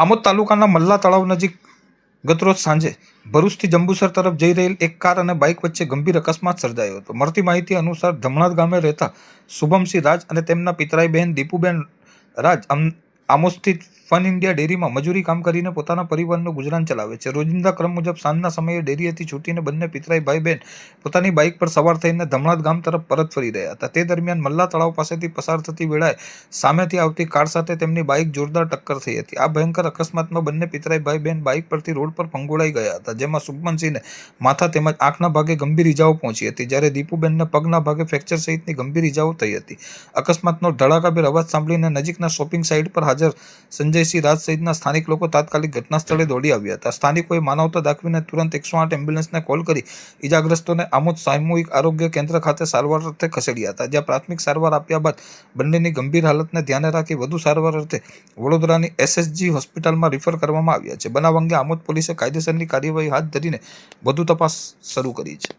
આમોદ તાલુકાના મલ્લા તળાવ નજીક ગતરોજ સાંજે ભરૂચથી જંબુસર તરફ જઈ રહેલ એક કાર અને બાઇક વચ્ચે ગંભીર અકસ્માત સર્જાયો હતો। મળતી માહિતી અનુસાર ધમણાદ ગામે રહેતા શુભમસિંહ રાજ અને તેમના પિતરાઈ બહેન દીપુબેન રાજ આમોદ સ્થિત ફન ઇન્ડિયા ડેરીમાં મજૂરી કામ કરીને પોતાના પરિવારનું ગુજરાન ચલાવે છે। રોજિંદા ક્રમ મુજબ સાંજના સમયે ડેરીએથી છૂટીને બંને પિતરાઈ ભાઈ બહેન પોતાની બાઇક પર સવાર થઈને ધમણાદ ગામ તરફ પરત ફરી રહ્યા હતા। તે દરમિયાન મલ્લા તળાવ પાસેથી પસાર થતી વેળાએ સામેથી આવતી કાર સાથે તેમની બાઇક જોરદાર ટક્કર થઈ હતી। આ ભયંકર અકસ્માતમાં બંને પિતરાઈ ભાઈ બહેન બાઇક પરથી રોડ પર ફંગોળાઈ ગયા હતા, જેમાં શુભમનસિંહને માથા તેમજ આંખના ભાગે ગંભીર ઇજાઓ પહોંચી હતી, જ્યારે દીપુબેનને પગના ભાગે ફ્રેક્ચર સહિતની ગંભીર ઇજાઓ થઈ હતી। અકસ્માતનો ધડાકાભેર અવાજ સાંભળીને નજીકના શોપિંગ સાઇટ પર હાજર સંજયસિંહ રાજ સહિતના સ્થાનિક લોકો તાત્કાલિક ઘટના સ્થળે દોડી આવ્યા હતા। સ્થાનિકોએ માનવતા દાખવીને તુરંત 108 એમ્બ્યુલન્સને કોલ કરી ઇજાગ્રસ્તોને આમોદ સામૂહિક આરોગ્ય કેન્દ્ર ખાતે સારવાર અર્થે ખસેડ્યા હતા, જ્યાં પ્રાથમિક સારવાર આપ્યા બાદ બંનેની ગંભીર હાલતને ધ્યાને રાખી વધુ સારવાર અર્થે વડોદરાની SSG હોસ્પિટલમાં રિફર કરવામાં આવ્યા છે। બનાવ અંગે આમોદ પોલીસે કાયદેસરની કાર્યવાહી હાથ ધરીને વધુ તપાસ શરૂ કરી છે।